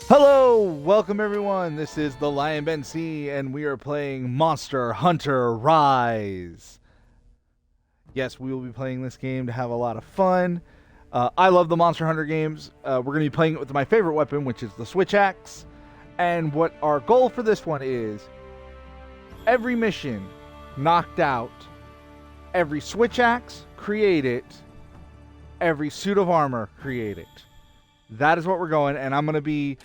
Hello, welcome everyone. This is the Lion Ben C, and we are playing Monster Hunter Rise. Yes, we will be playing this game to have a lot of fun. I love the Monster Hunter games. We're going to be playing it with my favorite weapon, which is the Switch Axe. And what our goal for this one is every mission knocked out, every Switch Axe, create it, every suit of armor, create it. That is what we're going, and I'm going to be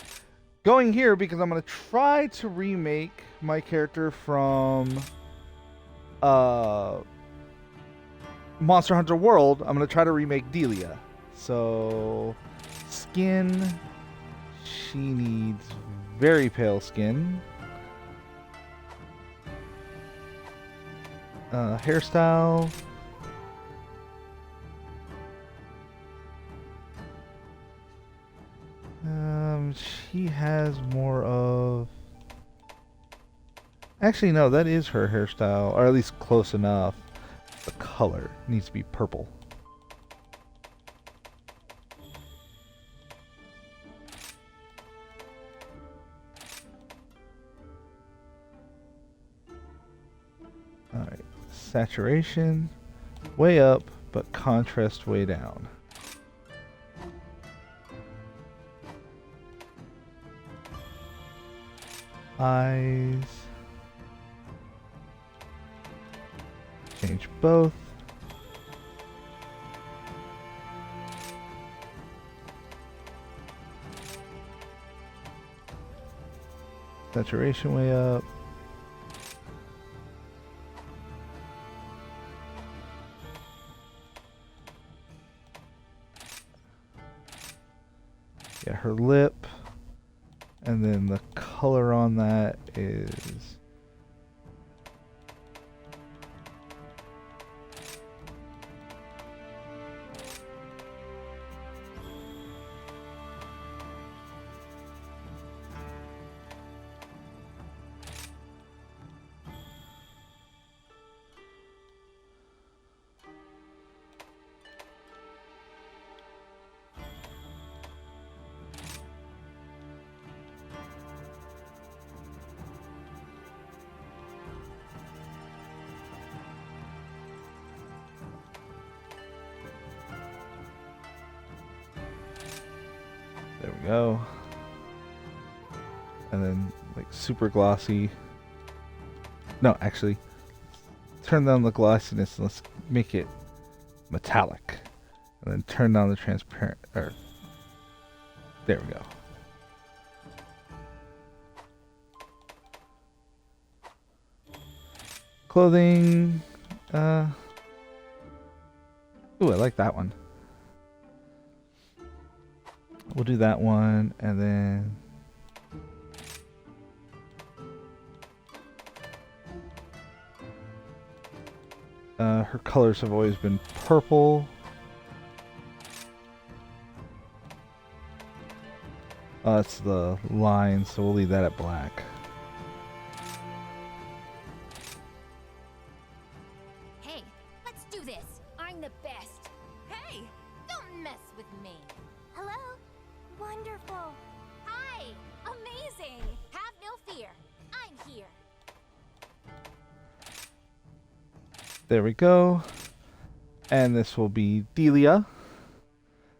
going here because I'm going to try to remake my character from Monster Hunter World. I'm going to try to remake Delia. So, skin. She needs very pale skin. Hairstyle. She has more of... Actually, no, that is her hairstyle, or at least close enough. The color needs to be purple. Alright, saturation way up, but contrast way down. Eyes. Change both. Saturation way up. Yeah, her lip. And then the color on that is... There we go. And then, like, super glossy. No, actually, turn down the glossiness and let's make it metallic. And then turn down the transparent, or, there we go. Clothing, ooh, I like that one. We'll do that one, and then her colors have always been purple. That's the line, so we'll leave that at black. Hey, let's do this. I'm the best. Hey, don't mess with me. Hello? Wonderful. Hi, amazing. Have no fear. I'm here. There we go. And this will be Delia.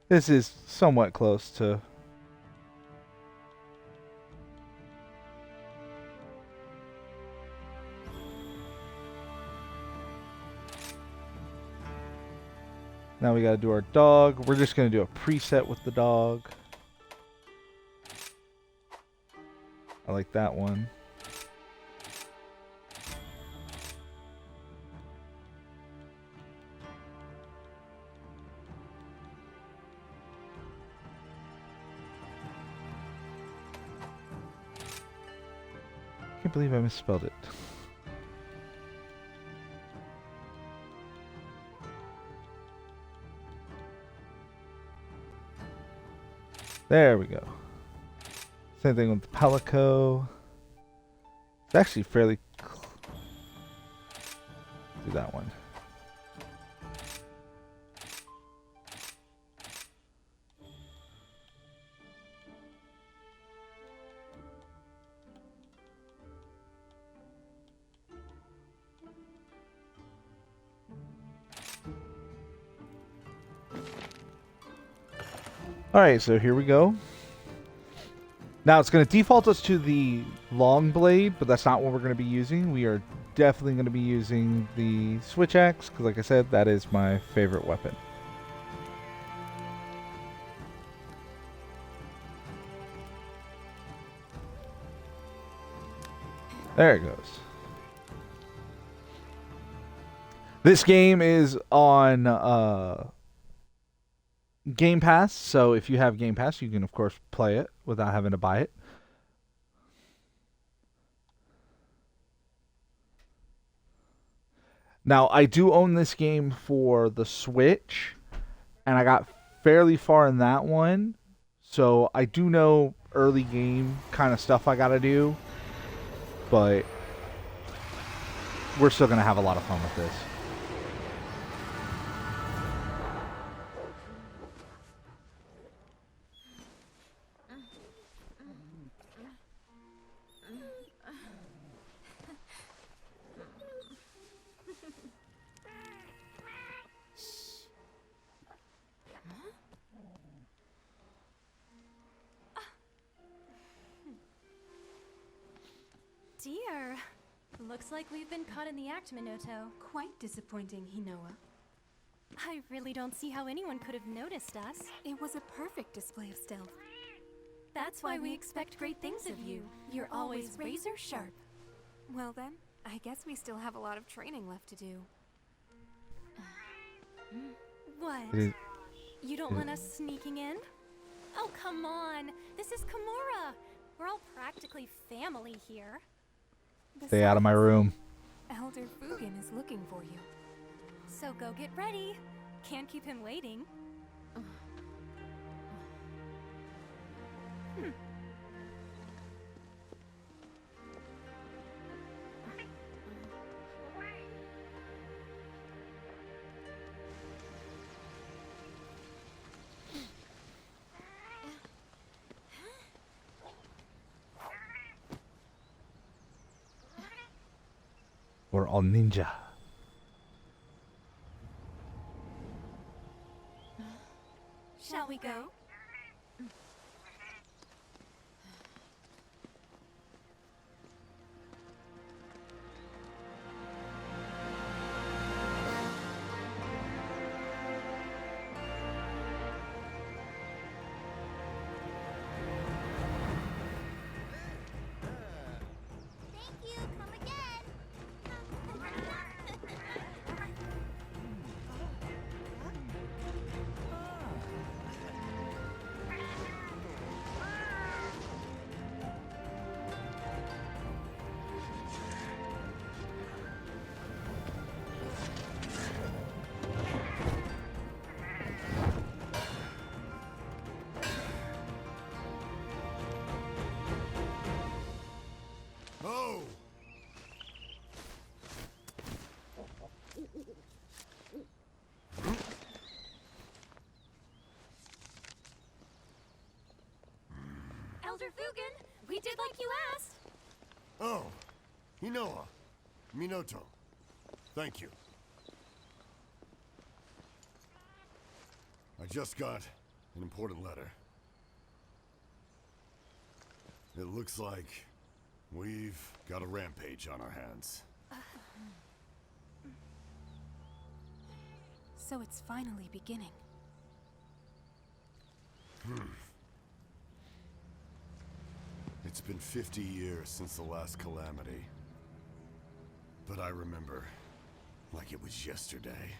This is somewhat close to... Now we gotta do our dog. We're just gonna do a preset with the dog. I like that one. Can't believe I misspelled it. There we go. Same thing with Palico. It's actually fairly... do that one. Alright, so here we go. Now it's going to default us to the long blade, but that's not what we're going to be using. We are definitely going to be using the switch axe, because like I said, that is my favorite weapon. There it goes. This game is on Game Pass, so if you have Game Pass, you can of course play it without having to buy it. Now, I do own this game for the Switch, and I got fairly far in that one, so I do know early game kind of stuff I gotta do, but we're still gonna have a lot of fun with this. Dear, looks like we've been caught in the act, Minoto. Quite disappointing, Hinoa. I really don't see how anyone could have noticed us. It was a perfect display of stealth. That's why we expect great things of you. You're always razor sharp. Well then, I guess we still have a lot of training left to do. What? You don't want us sneaking in? Oh, come on. This is Komura. We're all practically family here. Stay out of my room. Elder Fugen is looking for you. So go get ready. Can't keep him waiting. We're all ninja. Shall we go? Thank you. Come again. Oh! Elder Fugen, we did like you asked. Oh! Hinoa. Minoto. Thank you. I just got an important letter. It looks like we've got a rampage on our hands. So it's finally beginning. It's been 50 years since the last calamity. But I remember like it was yesterday.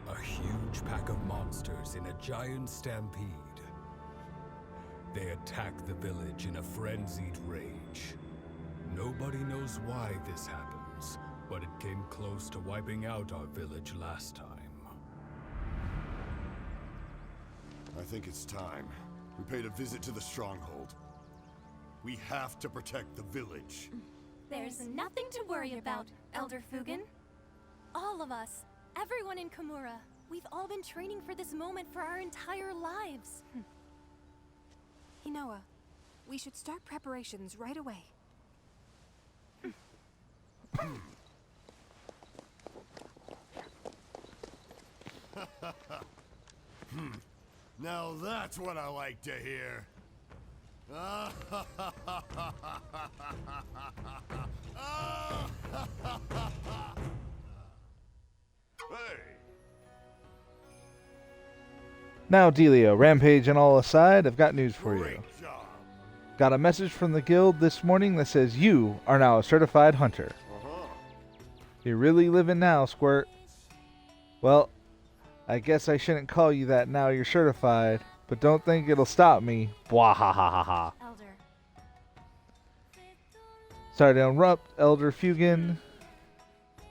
A huge pack of monsters in a giant stampede. They attack the village in a frenzied rage. Nobody knows why this happens, but it came close to wiping out our village last time. I think it's time we paid a visit to the stronghold. We have to protect the village. There's nothing to worry about, Elder Fugen. All of us, everyone in Komura, we've all been training for this moment for our entire lives. Hinoa, we should start preparations right away. Now that's what I like to hear. Hey! Now, Delia, Rampage and all aside, I've got news for you. Great job. Got a message from the guild this morning that says you are now a certified hunter. You're really living now, Squirt. Well, I guess I shouldn't call you that now you're certified, but don't think it'll stop me. Blah ha ha ha ha. Elder. Sorry to interrupt, Elder Fugan.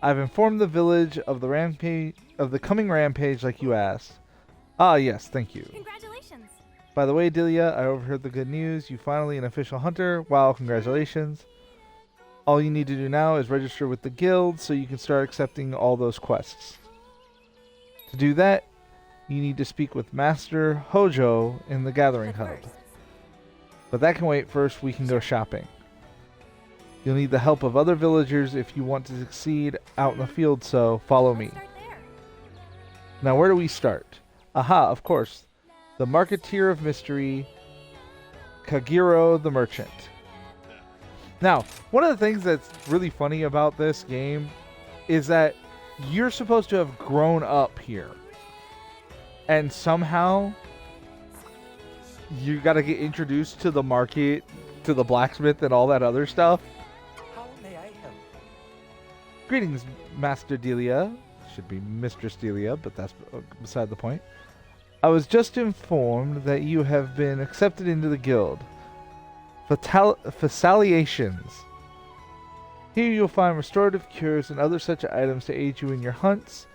I've informed the village of the coming rampage like you asked. Ah, yes, thank you. Congratulations. By the way, Delia, I overheard the good news. You finally an official hunter. Wow, congratulations. All you need to do now is register with the guild so you can start accepting all those quests. To do that, you need to speak with Master Hojo in the Gathering But Hub. first, But that can wait. First, we can go shopping. You'll need the help of other villagers if you want to succeed out in the field, so follow me. let's start there. Now, where do we start? Aha, of course. The Marketeer of Mystery, Kagero the Merchant. Now, one of the things that's really funny about this game is that you're supposed to have grown up here. And somehow, you gotta get introduced to the market, to the blacksmith, and all that other stuff. How may I help? Greetings, Master Delia. Should be Mistress Delia, but that's beside the point. I was just informed that you have been accepted into the guild. Faciliations. Here you'll find restorative cures and other such items to aid you in your hunts.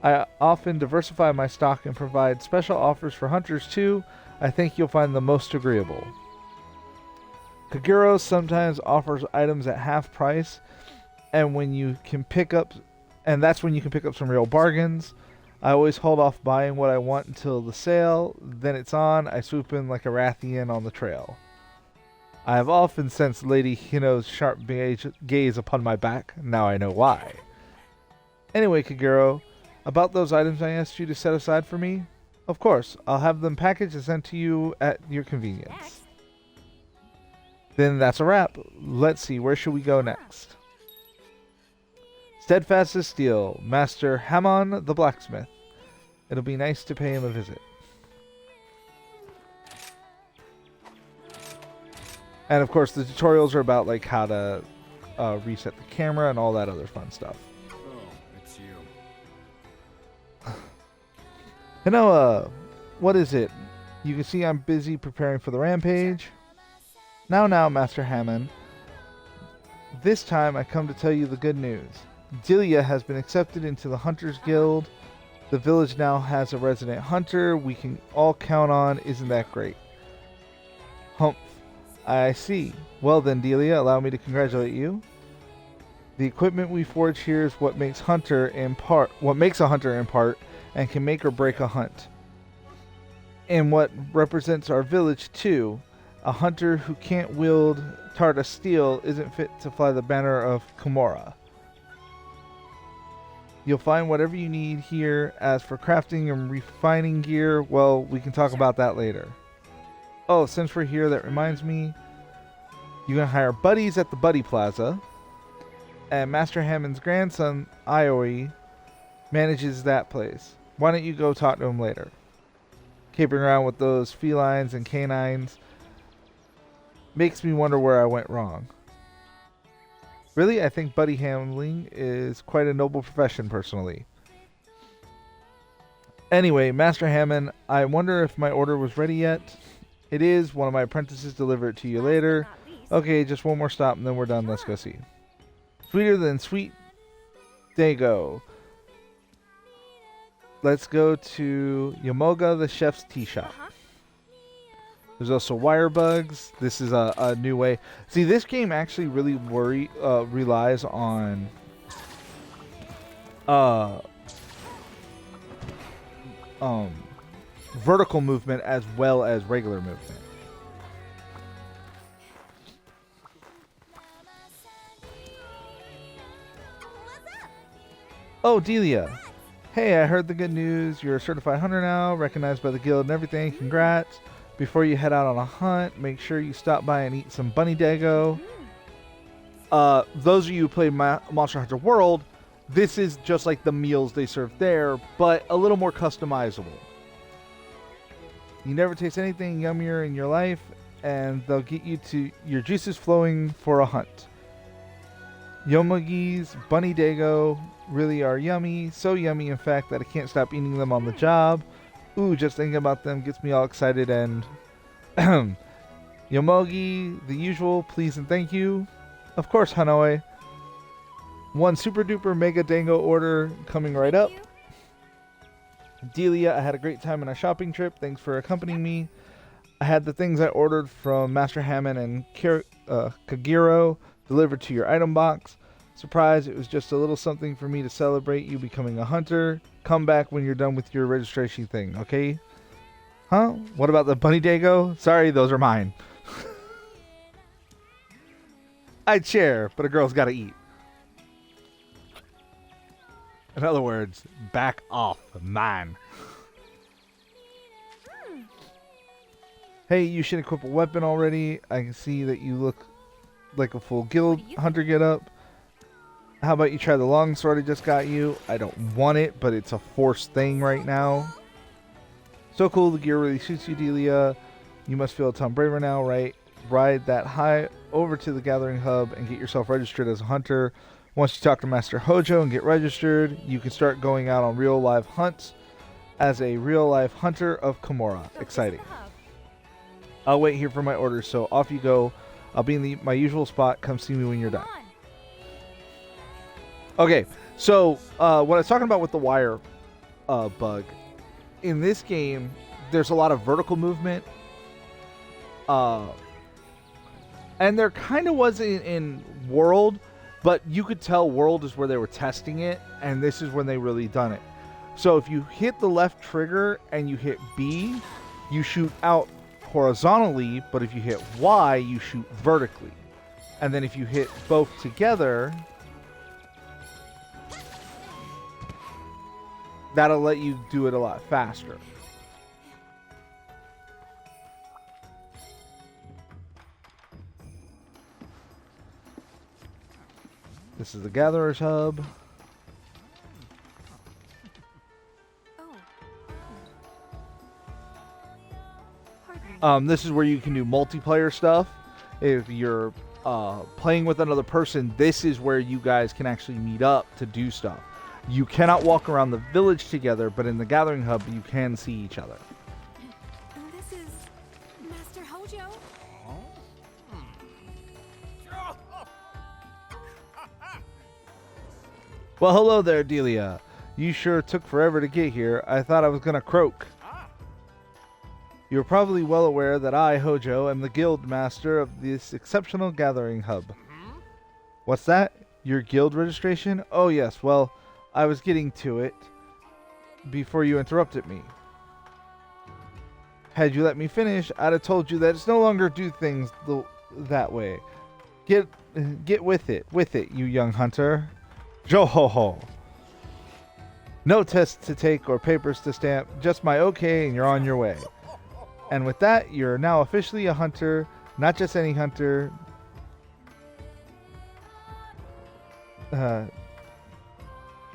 I often diversify my stock and provide special offers for hunters too. I think you'll find them most agreeable. Kagero sometimes offers items at half price, and that's when you can pick up some real bargains. I always hold off buying what I want until the sale, then it's on. I swoop in like a Rathian on the trail. I have often sensed Lady Hino's sharp gaze upon my back. Now I know why. Anyway, Kagero, about those items I asked you to set aside for me, of course, I'll have them packaged and sent to you at your convenience. Next. Then that's a wrap. Let's see, where should we go next? Steadfast as steel, Master Hamon the blacksmith. It'll be nice to pay him a visit. And of course, the tutorials are about like how to reset the camera and all that other fun stuff. Oh, it's you. You know, what is it? You can see I'm busy preparing for the rampage. Now, Master Hamon. This time I come to tell you the good news. Delia has been accepted into the Hunters Guild. The village now has a resident hunter we can all count on. Isn't that great? Humph. I see. Well then, Delia, allow me to congratulate you. The equipment we forge here is what makes a hunter in part, and can make or break a hunt. And what represents our village too. A hunter who can't wield Tarta steel isn't fit to fly the banner of Komora. You'll find whatever you need here. As for crafting and refining gear, well, we can talk about that later. Oh, since we're here, that reminds me. You can hire buddies at the Buddy Plaza. And Master Hammond's grandson, Ioi, manages that place. Why don't you go talk to him later? Capering around with those felines and canines makes me wonder where I went wrong. Really, I think buddy handling is quite a noble profession, personally. Anyway, Master Hammond, I wonder if my order was ready yet. It is. One of my apprentices deliver it to you later. Not least. Okay, just one more stop and then we're done. Let's go see. Sweeter than sweet Dago. Let's go to Yamoga, the chef's tea shop. Uh-huh. There's also wire bugs. This is a new way. See, this game actually really relies on vertical movement as well as regular movement. Oh, Delia. Hey, I heard the good news. You're a certified hunter now, recognized by the guild and everything. Congrats. Before you head out on a hunt, make sure you stop by and eat some bunny dago. Those of you who play Monster Hunter World, this is just like the meals they serve there, but a little more customizable. You never taste anything yummier in your life, and they'll get you to your juices flowing for a hunt. Yomogi's bunny dago really are yummy, so yummy in fact that I can't stop eating them on the job. Ooh, just thinking about them gets me all excited. And Yomogi, the usual, please and thank you. Of course, Hanoi. One super duper mega dango order coming right up. Delia, I had a great time on a shopping trip. Thanks for accompanying me. I had the things I ordered from Master Hammond and Kagero delivered to your item box. Surprise, it was just a little something for me to celebrate you becoming a hunter. Come back when you're done with your registration thing, okay? Huh? What about the bunny dago? Sorry, those are mine. I'd share, but a girl's gotta eat. In other words, back off, mine. Hey, you should equip a weapon already. I can see that you look like a full guild hunter getup. How about you try the longsword I just got you? I don't want it, but it's a forced thing right now. So cool, the gear really suits you, Delia. You must feel a ton braver now, right? Ride that high over to the gathering hub and get yourself registered as a hunter. Once you talk to Master Hojo and get registered, you can start going out on real live hunts as a real life hunter of Komura. Exciting. I'll wait here for my orders, so off you go. I'll be in my usual spot. Come see me when you're done. Okay, so what I was talking about with the wire bug, in this game, there's a lot of vertical movement. And there kind of was in World, but you could tell World is where they were testing it, and this is when they really done it. So if you hit the left trigger and you hit B, you shoot out horizontally, but if you hit Y, you shoot vertically. And then if you hit both together, that'll let you do it a lot faster. This is the Gatherer's Hub. This is where you can do multiplayer stuff. If you're playing with another person, this is where you guys can actually meet up to do stuff. You cannot walk around the village together, but in the Gathering Hub, you can see each other. This is Master Hojo? Well, hello there, Delia. You sure took forever to get here. I thought I was gonna croak. You're probably well aware that I, Hojo, am the guild master of this exceptional Gathering Hub. What's that? Your guild registration? Oh yes, well, I was getting to it before you interrupted me. Had you let me finish, I'd have told you that it's no longer do things that way. Get with it, you young hunter. Johoho. No tests to take or papers to stamp, just my okay and you're on your way. And with that, you're now officially a hunter, not just any hunter.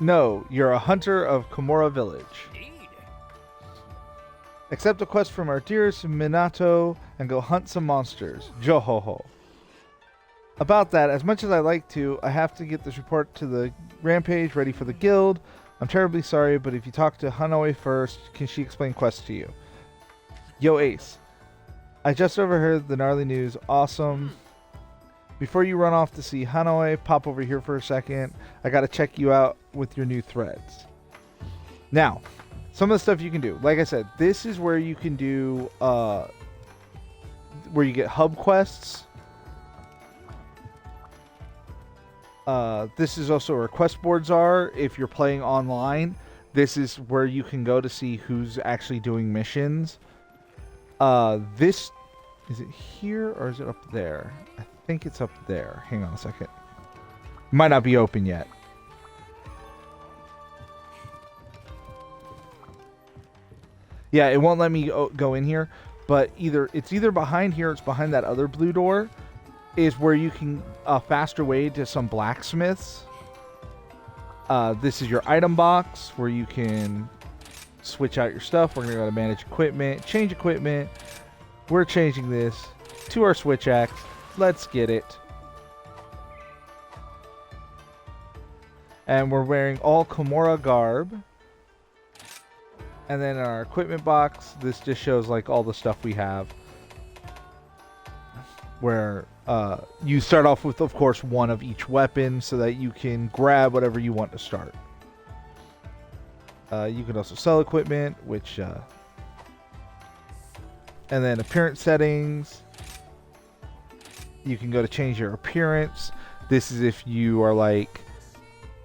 No, you're a hunter of Komura Village. Accept a quest from our dearest Minato and go hunt some monsters. Johoho. About that, as much as I like to, I have to get this report to the Rampage ready for the guild. I'm terribly sorry, but if you talk to Hanoi first, can she explain quests to you? Yo, Ace. I just overheard the gnarly news. Awesome. Before you run off to see Hanoi, pop over here for a second. I gotta check you out with your new threads. Now, some of the stuff you can do. Like I said, this is where you can do, where you get hub quests. This is also where quest boards are. If you're playing online, this is where you can go to see who's actually doing missions. This, is it here or is it up there? I think it's up there. Hang on a second. Might not be open yet. Yeah, it won't let me go in here, but it's either behind here or it's behind that other blue door is where you can a faster way to some blacksmiths. This is your item box where you can switch out your stuff. We're going to go to manage equipment, change equipment. We're changing this to our switch axe. Let's get it. And we're wearing all Komura garb. And then in our equipment box, this just shows like all the stuff we have. Where you start off with, of course, one of each weapon so that you can grab whatever you want to start. You can also sell equipment, which... and then appearance settings. You can go to change your appearance. This is if you are like,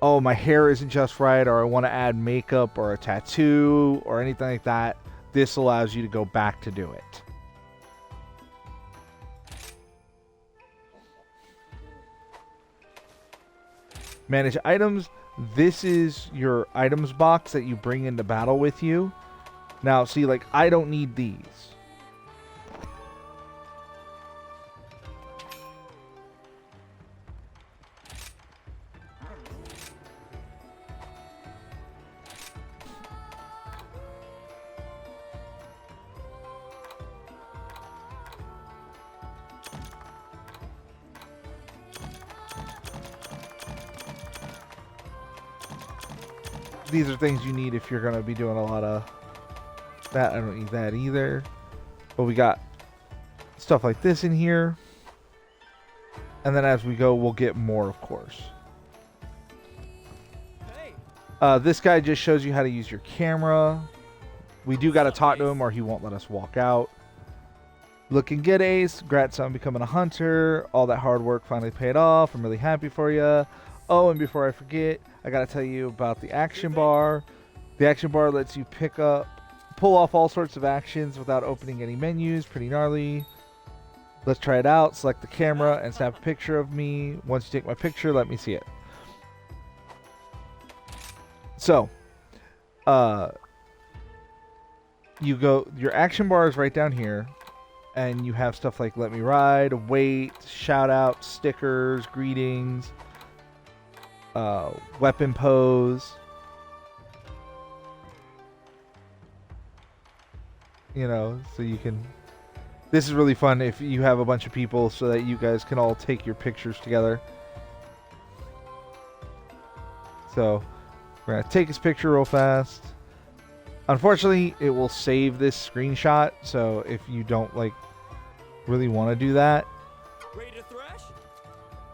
oh, my hair isn't just right, or I want to add makeup or a tattoo or anything like that. This allows you to go back to do it. Manage items. This is your items box that you bring into battle with you. Now, see, like, I don't need these. These are things you need if you're going to be doing a lot of that. I don't need that either. But we got stuff like this in here. And then as we go, we'll get more, of course. This guy just shows you how to use your camera. We do got to talk to him or he won't let us walk out. Looking good, Ace. Congrats on becoming a hunter. All that hard work finally paid off. I'm really happy for you. Oh, and before I forget, I gotta tell you about the action bar. The action bar lets you pull off all sorts of actions without opening any menus. Pretty gnarly. Let's try it out. Select the camera and snap a picture of me. Once you take my picture, let me see it. So, your action bar is right down here, and you have stuff like let me ride, wait, shout out, stickers, greetings. Weapon pose. You know, so you can... This is really fun if you have a bunch of people so that you guys can all take your pictures together. So, we're going to take his picture real fast. Unfortunately, it will save this screenshot, so if you don't, like, really want to do that... Ready to thrash?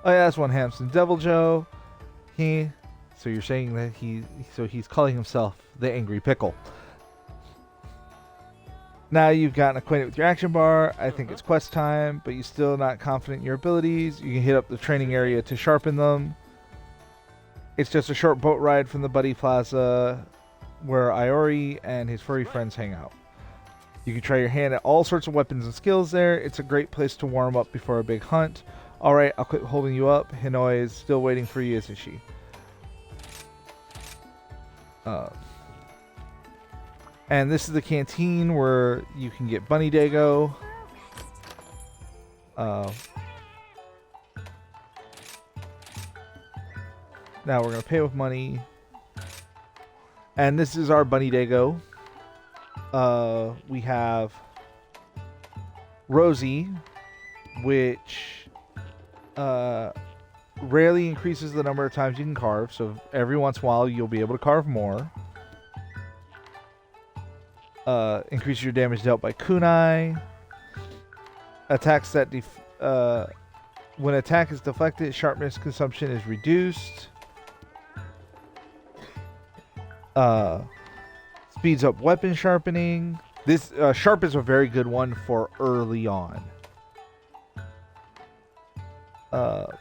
Oh yeah, that's one Hamson Devil Joe. So you're saying that he's calling himself the Angry Pickle. Now you've gotten acquainted with your action bar. I think it's quest time, but you're still not confident in your abilities. You can hit up the training area to sharpen them. It's just a short boat ride from the Buddy Plaza where Iori and his furry friends hang out. You can try your hand at all sorts of weapons and skills there. It's a great place to warm up before a big hunt. Alright, I'll quit holding you up. Hinoi is still waiting for you, isn't she? And this is the canteen where you can get Bunny Dago. Now we're going to pay with money. And this is our Bunny Dago. We have Rosie, which rarely increases the number of times you can carve, so every once in a while you'll be able to carve more. Increase your damage dealt by kunai. Attacks that when attack is deflected, sharpness consumption is reduced. Speeds up weapon sharpening. This sharp is a very good one for early on.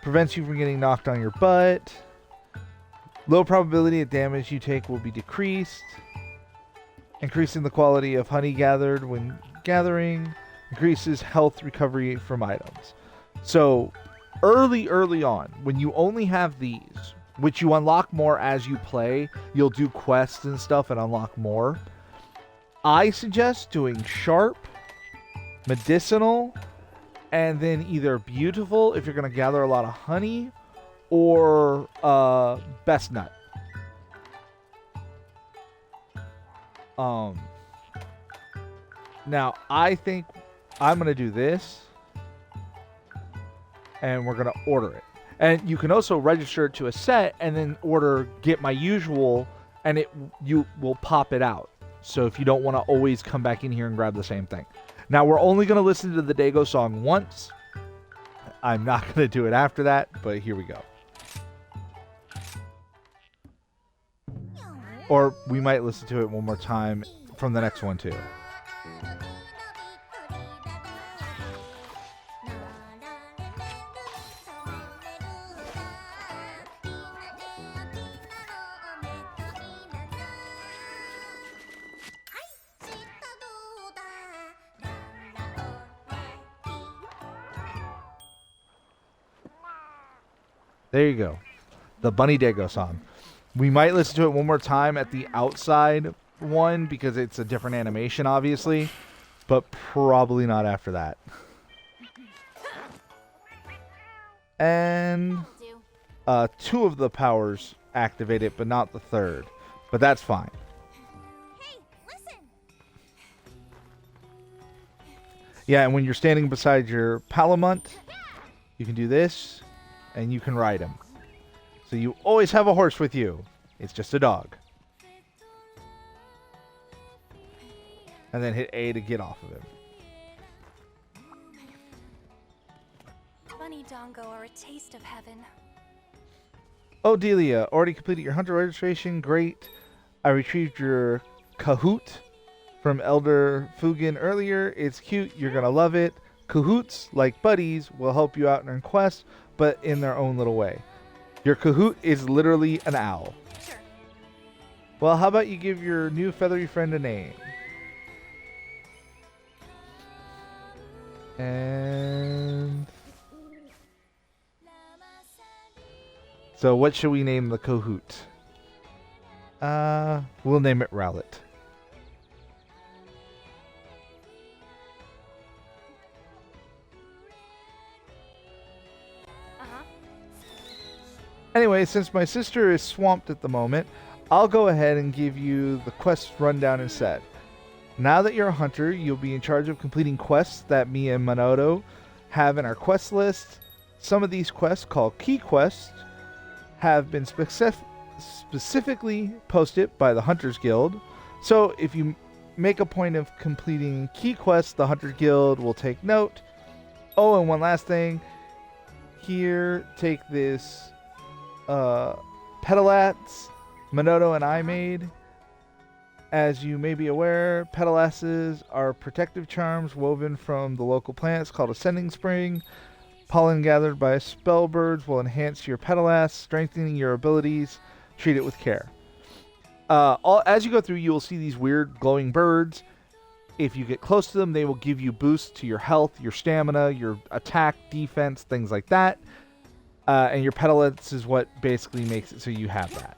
Prevents you from getting knocked on your butt. Low probability of damage you take will be decreased. Increasing the quality of honey gathered when gathering. Increases health recovery from items. So early on, when you only have these, which you unlock more as you play, you'll do quests and stuff and unlock more. I suggest doing sharp, medicinal, and then either beautiful if you're going to gather a lot of honey, or best nut. Now I think I'm going to do this, and we're going to order it. And you can also register it to a set and then order get my usual, and you will pop it out. So if you don't want to always come back in here and grab the same thing. Now we're only going to listen to the Dago song once. I'm not going to do it after that, but here we go. Or we might listen to it one more time from the next one too. There you go. The Bunny Dago song. We might listen to it one more time at the outside one because it's a different animation, obviously. But probably not after that. And two of the powers activate it, but not the third. But that's fine. Hey, listen. Yeah, and when you're standing beside your Palamute, you can do this. And you can ride him. So you always have a horse with you. It's just a dog. And then hit A to get off of him. Bunny Dongo are a taste of heaven. Oh, Delia, already completed your hunter registration. Great. I retrieved your Kahoot from Elder Fugen earlier. It's cute. You're going to love it. Kahoots, like buddies, will help you out in quests, but in their own little way. Your Kahoot is literally an owl. Sure. Well, how about you give your new feathery friend a name? And so what should we name the Kahoot? We'll name it Rowlet. Anyway, since my sister is swamped at the moment, I'll go ahead and give you the quest rundown instead. Now that you're a hunter, you'll be in charge of completing quests that me and Manoto have in our quest list. Some of these quests, called key quests, have been specifically posted by the Hunters Guild. So if you make a point of completing key quests, the Hunters Guild will take note. Oh, and one last thing. Here, take this Petalats Manoto and I made. As you may be aware, Petalasses are protective charms woven from the local plants called Ascending Spring. Pollen gathered by spellbirds will enhance your Petalass, strengthening your abilities. Treat it with care. As you go through, you will see these weird glowing birds. If you get close to them, they will give you boosts to your health, your stamina, your attack, defense, things like that. And your Petalats is what basically makes it so you have that.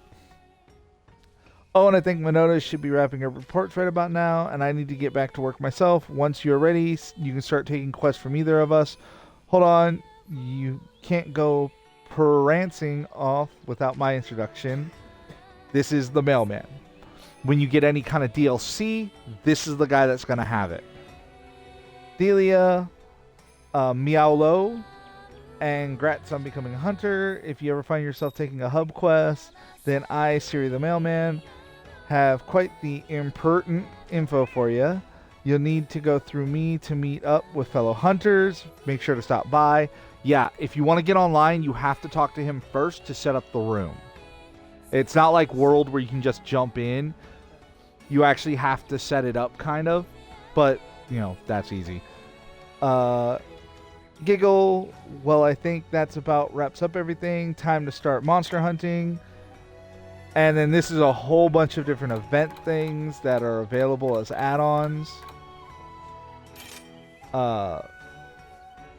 Oh, and I think Manoto should be wrapping up reports right about now, and I need to get back to work myself. Once you're ready, you can start taking quests from either of us. Hold on, you can't go prancing off without my introduction. This is the mailman. When you get any kind of DLC, this is the guy that's going to have it. Delia, Meowlo, and Grats on Becoming a Hunter. If you ever find yourself taking a hub quest, then I, Siri the Mailman, have quite the impertinent info for you. You'll need to go through me to meet up with fellow hunters. Make sure to stop by. Yeah, if you want to get online, you have to talk to him first to set up the room. It's not like World where you can just jump in. You actually have to set it up, kind of. But, you know, that's easy. Giggle, well, I think that's about wraps up everything. Time to start monster hunting. And then this is a whole bunch of different event things that are available as add-ons.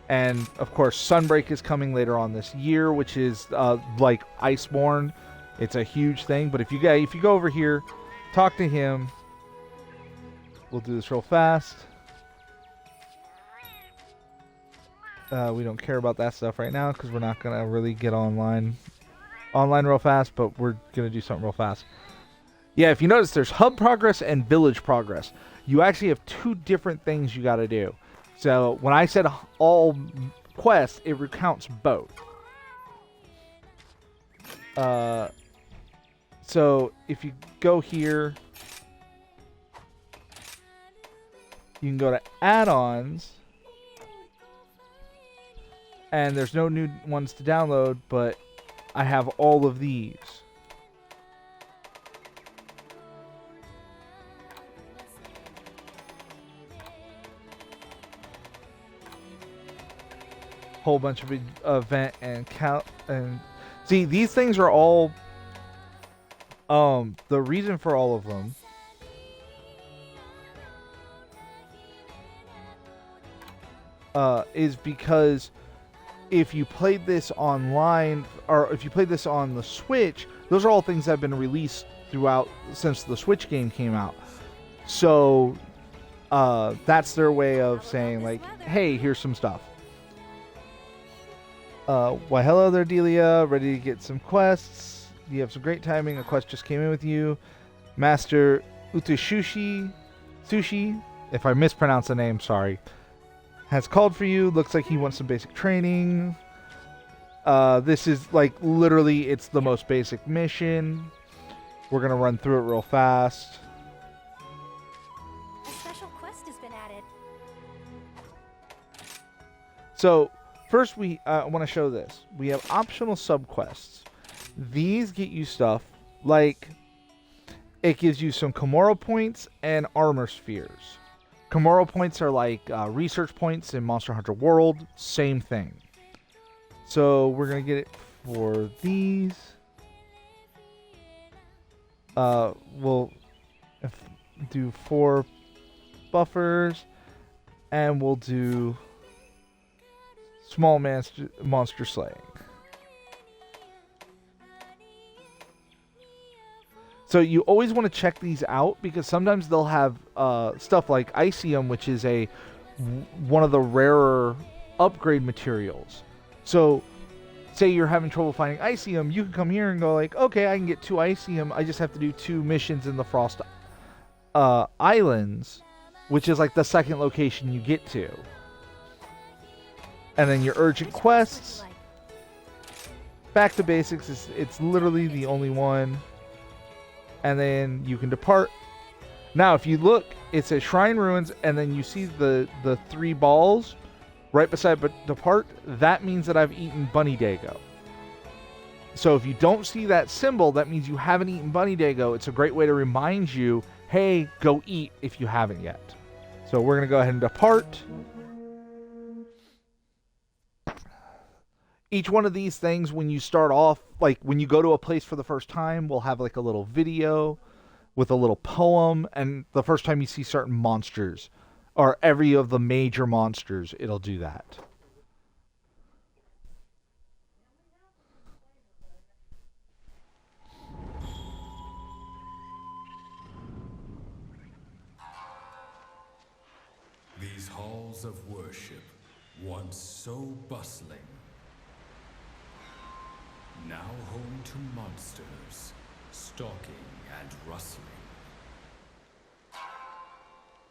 And, of course, Sunbreak is coming later on this year, which is like Iceborne. It's a huge thing. But if you go over here, talk to him, we'll do this real fast. We don't care about that stuff right now because we're not going to really get online real fast, but we're going to do something real fast. Yeah, if you notice, there's hub progress and village progress. You actually have two different things you got to do. So when I said all quests, it recounts both. So if you go here, you can go to add-ons, and there's no new ones to download, but I have all of these. Whole bunch of event and count, and see, these things are all the reason for all of them is because if you played this online, or if you played this on the Switch, those are all things that have been released throughout since the Switch game came out. So that's their way of saying, like, hey, here's some stuff. Why, hello there, Delia. Ready to get some quests. You have some great timing. A quest just came in with you. Master Sushi, if I mispronounce the name, sorry, has called for you. Looks like he wants some basic training. This is, like, literally, it's the most basic mission. We're going to run through it real fast. A special quest has been added. So, first, we want to show this. We have optional subquests. These get you stuff like it gives you some Komoro points and armor spheres. Komoro points are like research points in Monster Hunter World. Same thing. So we're going to get it for these. We'll do 4 buffers, and we'll do small monster slaying. So you always want to check these out because sometimes they'll have stuff like Icium, which is one of the rarer upgrade materials. So say you're having trouble finding Icium, you can come here and go like, okay, I can get 2 Icium. I just have to do 2 missions in the Frost Islands, which is like the second location you get to. And then your urgent quests, back to basics, it's literally the only one. And then you can depart. Now, if you look, it says Shrine Ruins, and then you see the 3 balls right beside depart. That means that I've eaten Bunny Dago. So if you don't see that symbol, that means you haven't eaten Bunny Dago. It's a great way to remind you, hey, go eat if you haven't yet. So we're going to go ahead and depart. Each one of these things, when you start off, like when you go to a place for the first time, will have like a little video with a little poem. And the first time you see certain monsters, or every of the major monsters, it'll do that. These halls of worship, once so bustling, now home to monsters, stalking and rustling.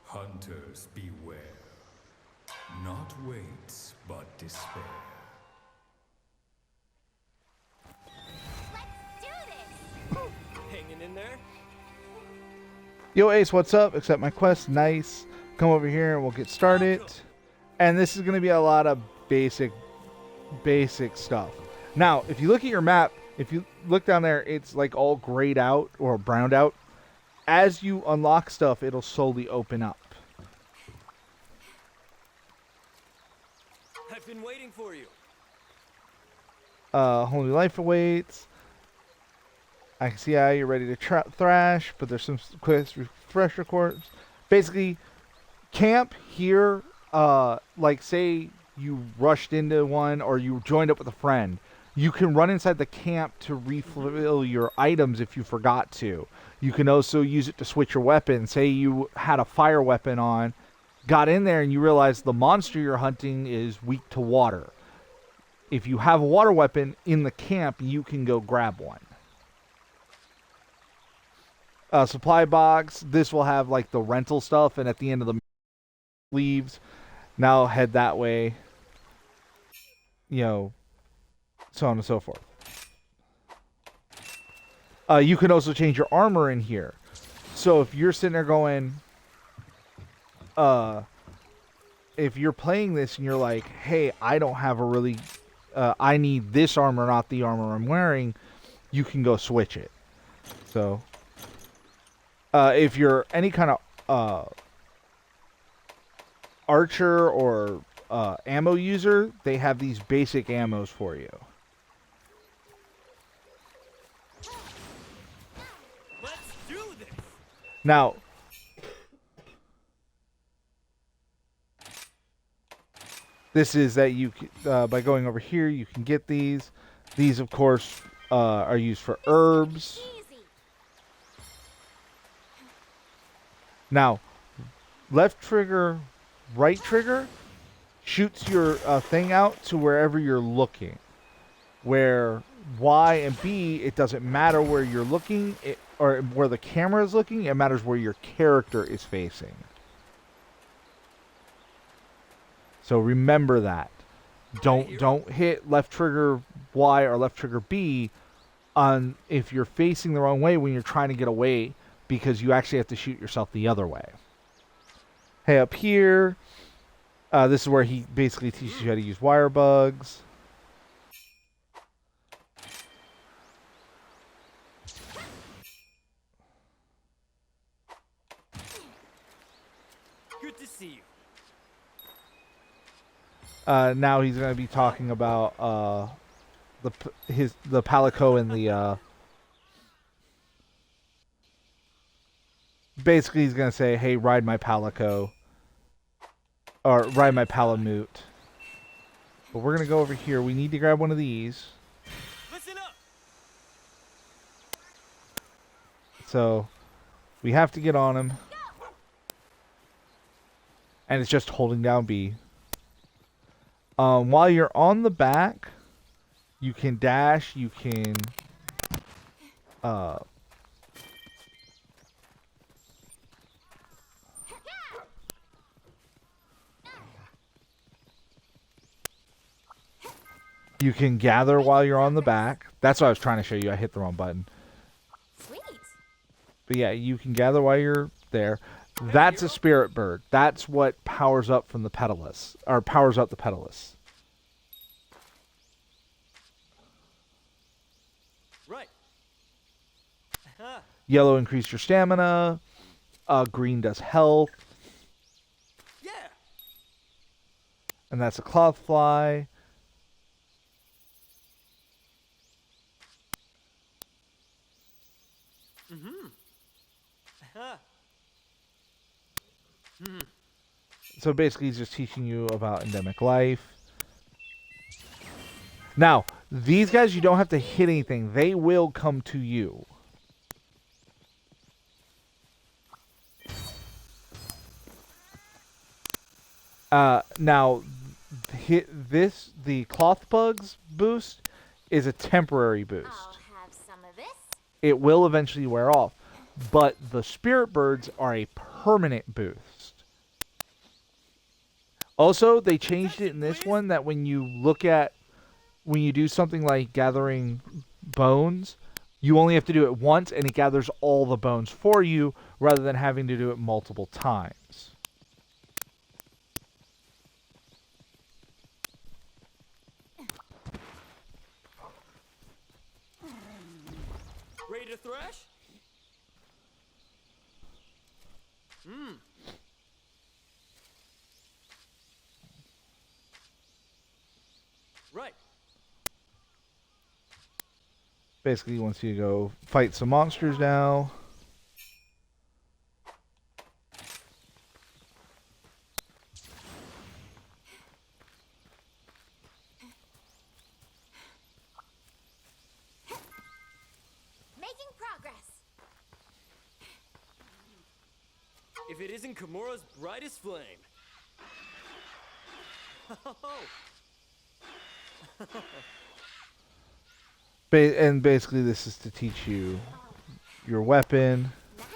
Hunters beware, not weights but despair. Let's do this! Hanging in there? Yo, Ace, what's up? Accept my quest. Nice. Come over here and we'll get started. And this is going to be a lot of basic stuff. Now, if you look at your map, if you look down there, it's like all grayed out or browned out. As you unlock stuff, it'll slowly open up. I've been waiting for you. Whole new life awaits. I can see how you're ready to thrash, but there's some quick refresher course. Basically, camp here, like say you rushed into one or you joined up with a friend. You can run inside the camp to refill your items if you forgot to. You can also use it to switch your weapon. Say you had a fire weapon on, got in there and you realize the monster you're hunting is weak to water. If you have a water weapon in the camp, you can go grab one. Supply box. This will have like the rental stuff, and at the end of the leaves, now head that way. You know, so on and so forth. You can also change your armor in here. So if you're sitting there going, if you're playing this and you're like, hey, I don't have a really, I need this armor, not the armor I'm wearing, you can go switch it. So, if you're any kind of archer or ammo user, they have these basic ammos for you. Let's do this. Now, this is that you by going over here, you can get these. These, of course, are used for herbs. Easy. Now, left trigger, right trigger shoots your thing out to wherever you're looking. Where Y and B, it doesn't matter where you're looking or where the camera is looking. It matters where your character is facing. So remember that. Don't hit left trigger Y or left trigger B on if you're facing the wrong way when you're trying to get away, because you actually have to shoot yourself the other way. Hey, up here, this is where he basically teaches you how to use wire bugs. Good to see you. Now he's going to be talking about the Palico and the basically he's going to say, hey, ride my Palico or ride my Palamute. But we're going to go over here. We need to grab one of these. Listen up. So we have to get on him. And it's just holding down B. While you're on the back, you can dash, you can you can gather while you're on the back. That's what I was trying to show you. I hit the wrong button. Sweet. But yeah, you can gather while you're there. That's a spirit bird. That's what powers up from the Petalus, or powers up the Petalus. Right. Yellow increase your stamina. Green does health. Yeah. And that's a cloth fly. So basically he's just teaching you about endemic life. Now, these guys, you don't have to hit anything. They will come to you. Now, the cloth bugs boost is a temporary boost. I'll have some of this. It will eventually wear off. But the spirit birds are a permanent boost. Also, they changed it in this one that when you do something like gathering bones, you only have to do it once and it gathers all the bones for you rather than having to do it multiple times. Ready to thrash? Right. Basically, he wants you to go fight some monsters now. If it isn't Kimura's brightest flame. And basically this is to teach you your weapon. Nice.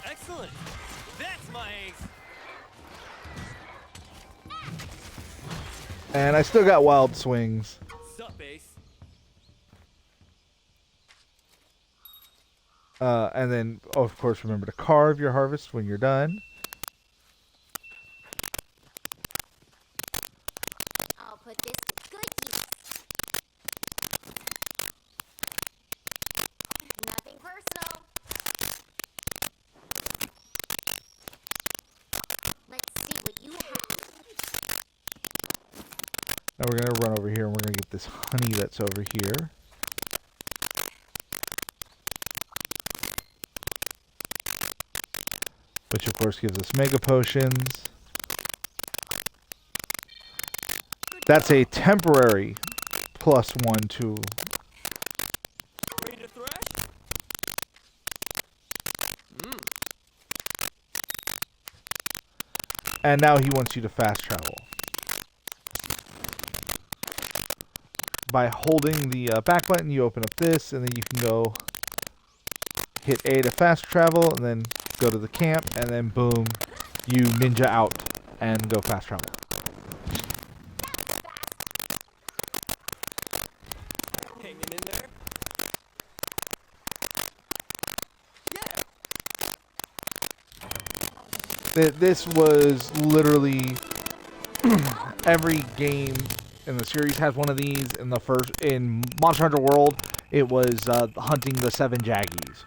Excellent. That's my ace. And I still got wild swings. Sup, ace? And then, of course, remember to carve your harvest when you're done. I'll put this to good use. Nothing personal. Let's see what you have. Now we're going to run over here and we're going to get this honey that's over here. Which of course gives us mega potions. That's a temporary +1 to... Ready to thrash? And now he wants you to fast travel. By holding the back button, you open up this, and then you can go hit A to fast travel, and then go to the camp, and then boom, you ninja out and go fast travel. Hanging in there? Yeah. This was literally every game in the series has one of these. In Monster Hunter World, it was hunting the 7 Jaggies.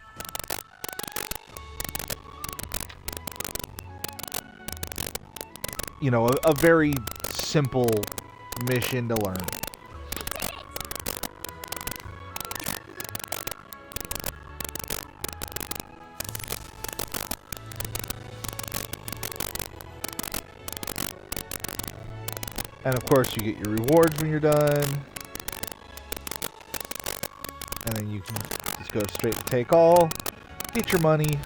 You know, a very simple mission to learn. And of course you get your rewards when you're done. And then you can just go straight to take all, get your money.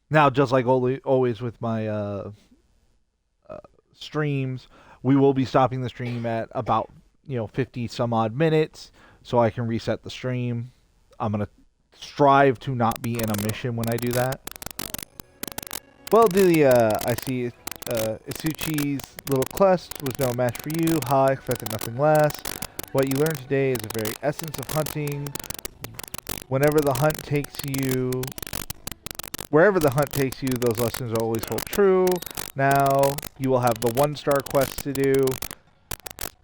Now, just like always with my streams, we will be stopping the stream at about 50 some odd minutes, so I can reset the stream. I'm gonna strive to not be in a mission when I do that. Well, I see Isuchi's little quest was no match for you. Ha, expected nothing less. What you learned today is the very essence of hunting. Wherever the hunt takes you, those lessons always hold true. Now you will have the 1-star quest to do.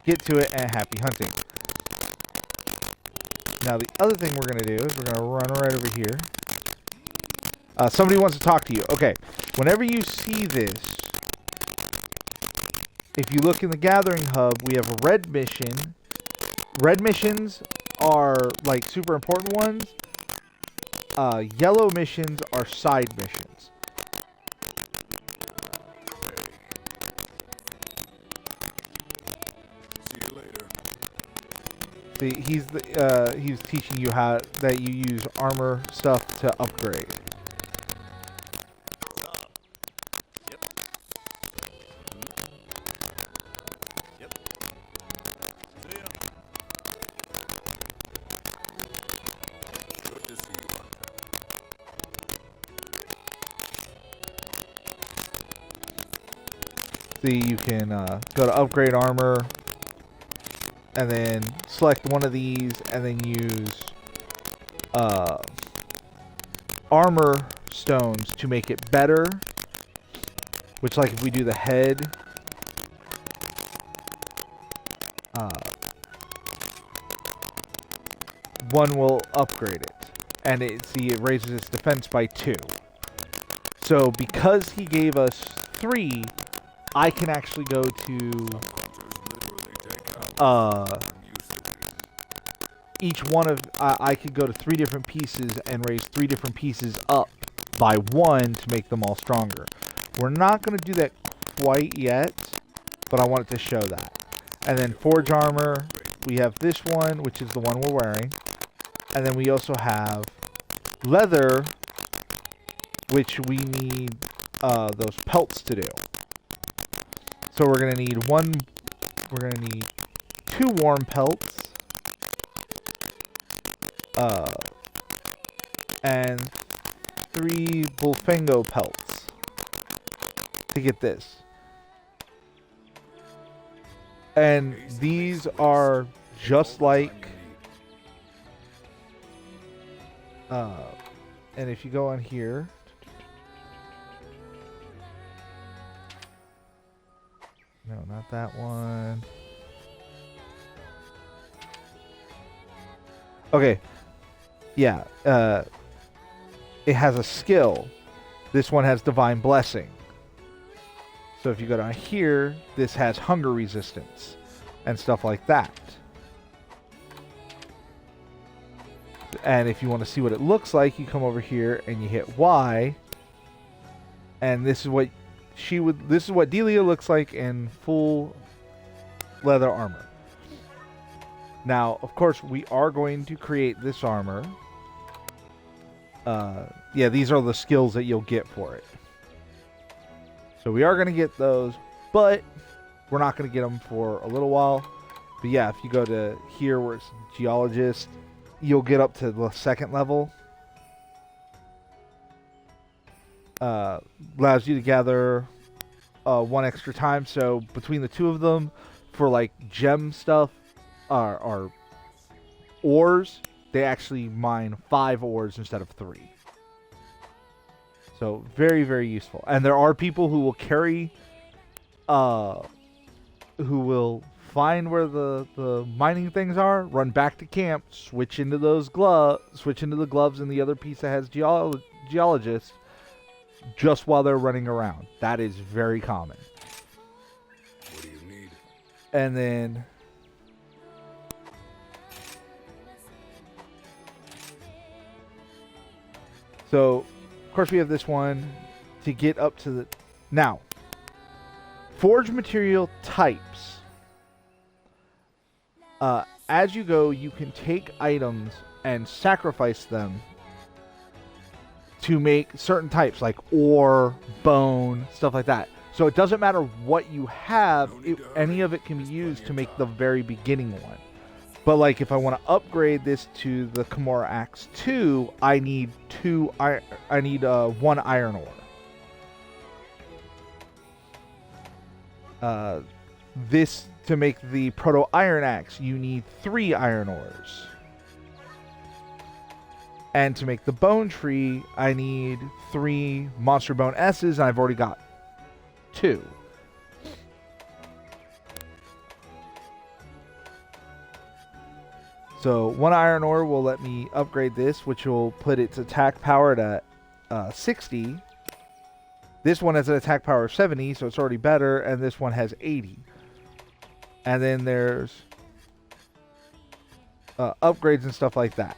Get to it and happy hunting. Now the other thing we're going to do is we're going to run right over here. Somebody wants to talk to you. Okay, whenever you see this, if you look in the Gathering Hub, we have a red mission. Red missions are like super important ones. Yellow missions are side missions. See you later. See, he's teaching you how that you use armor stuff to upgrade. Good to see you, Hunter. See, you can go to upgrade armor, and then select one of these, and then use armor stones to make it better. Which, like, if we do the head, one will upgrade it, and it raises its defense by 2. So because he gave us 3, I can actually go to Hunters literally each one of I could go to 3 different pieces and raise 3 different pieces up by 1 to make them all stronger. We're not going to do that quite yet, but I wanted to show that. And then forge armor, we have this one, which is the one we're wearing. And then we also have leather, which we need those pelts to do. So we're going to need 2 warm pelts. And 3 Bullfango pelts to get this. And these are just like and if you go on here, no, not that one. Okay. Yeah, it has a skill. This one has Divine Blessing. So if you go down here, this has hunger resistance and stuff like that. And if you want to see what it looks like, you come over here and you hit Y. And this is what this is what Delia looks like in full leather armor. Now, of course, we are going to create this armor. Yeah, these are the skills that you'll get for it. So we are going to get those, but we're not going to get them for a little while. But yeah, if you go to here where it's Geologist, you'll get up to the 2nd level. Allows you to gather 1 extra time. So between the 2 of them, for like gem stuff, or ores, they actually mine 5 ores instead of 3. So very, very useful. And there are people who will carry, who will find where the mining things are, run back to camp, switch into those switch into the gloves and the other piece that has geologist, just while they're running around. That is very common. What do you need? And then so, of course, we have this one to get up to the... Now, forge material types. As you go, you can take items and sacrifice them to make certain types, like ore, bone, stuff like that. So it doesn't matter what you have, any of it can be used to make the very beginning one. But like if I want to upgrade this to the Kimura Axe 2, I need 1 iron ore. This to make the Proto Iron Axe, you need 3 iron ores. And to make the Bone Tree, I need 3 Monster Bone S's, and I've already got 2. So 1 iron ore will let me upgrade this, which will put its attack power at 60. This one has an attack power of 70, so it's already better, and this one has 80. And then there's upgrades and stuff like that.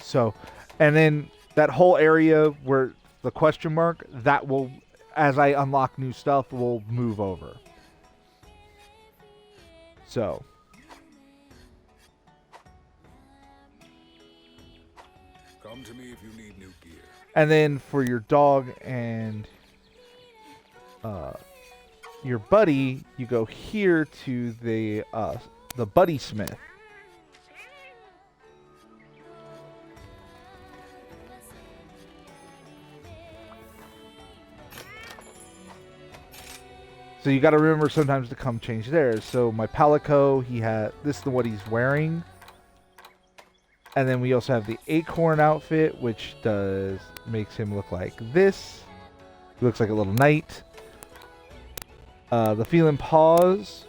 So, and then that whole area where the question mark, that will, as I unlock new stuff, will move over. So... Come to me if you need new gear. And then for your dog and your buddy, you go here to the buddy smith. So you got to remember sometimes to come change theirs. So my Palico, this is what he's wearing. And then we also have the Acorn outfit, which makes him look like this. He looks like a little knight. The Feline Paws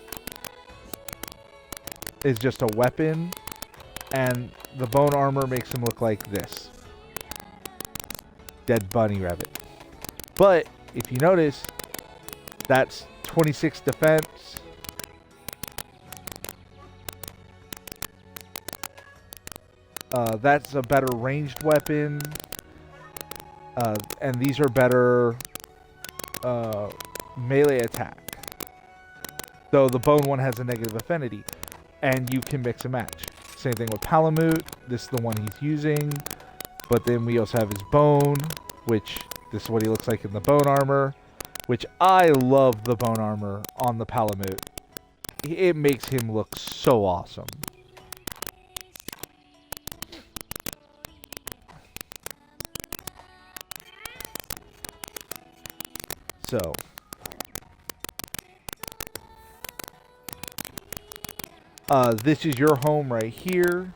is just a weapon. And the Bone Armor makes him look like this. Dead Bunny Rabbit. But, if you notice, that's 26 defense. That's a better ranged weapon. And these are better melee attack. Though the bone one has a negative affinity. And you can mix and match. Same thing with Palamute. This is the one he's using. But then we also have his bone, which this is what he looks like in the bone armor. Which I love the bone armor on the Palamute. It makes him look so awesome. So, this is your home right here.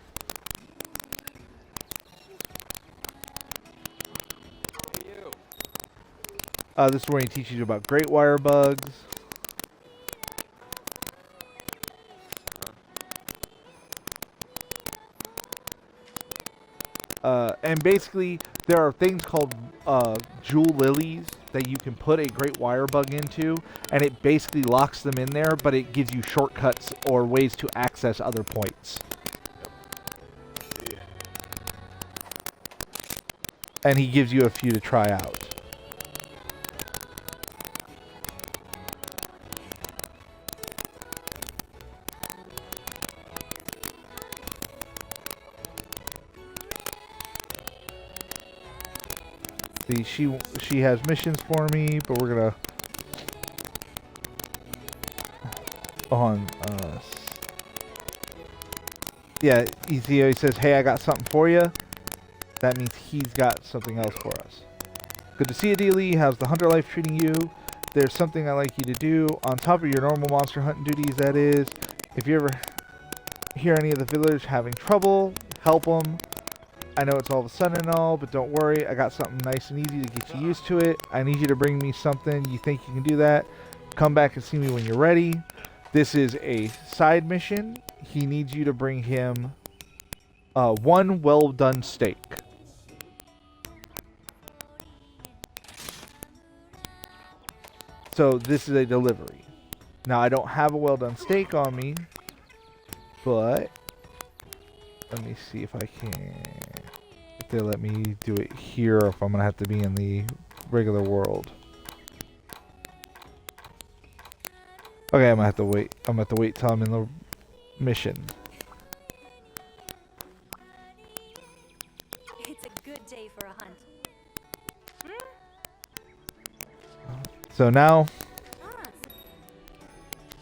This is where he teaches you about Great Wire Bugs. And basically, there are things called jewel lilies that you can put a Great Wire Bug into, and it basically locks them in there, but it gives you shortcuts or ways to access other points. And he gives you a few to try out. See, she has missions for me, but we're gonna on yeah, he says, "Hey, I got something for you." That means he's got something else for us. Good to see you, Dealy. How's the hunter life treating you? There's something I'd like you to do on top of your normal monster hunting duties. That is, if you ever hear any of the villagers having trouble, help them. I know it's all of a sudden and all, but don't worry. I got something nice and easy to get you used to it. I need you to bring me something. You think you can do that? Come back and see me when you're ready. This is a side mission. He needs you to bring him one well-done steak. So this is a delivery. Now, I don't have a well-done steak on me, but let me see if I can. If they let me do it here, or if I'm gonna have to be in the regular world. Okay, I'm gonna have to wait. I'm gonna have to wait till I'm in the mission. It's a good day for a hunt. So now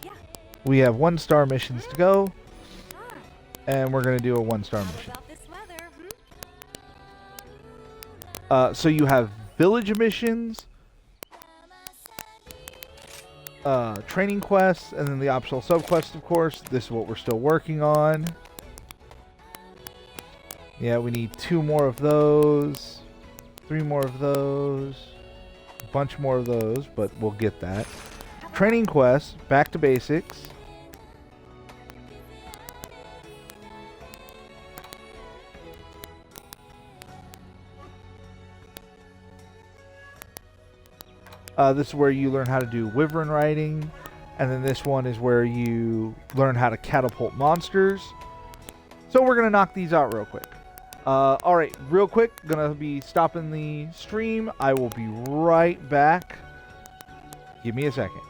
Yeah. we have 1-star missions to go, and we're gonna do a 1-star mission. About this weather, So you have village missions, training quests, and then the optional subquests, of course. This is what we're still working on. Yeah, we need 2 more of those, 3 more of those, a bunch more of those, but we'll get that. Training quests, back to basics. This is where you learn how to do wyvern riding, and then this one is where you learn how to catapult monsters. So we're gonna knock these out real quick. All right, real quick, gonna be stopping the stream. I will be right back. Give me a second.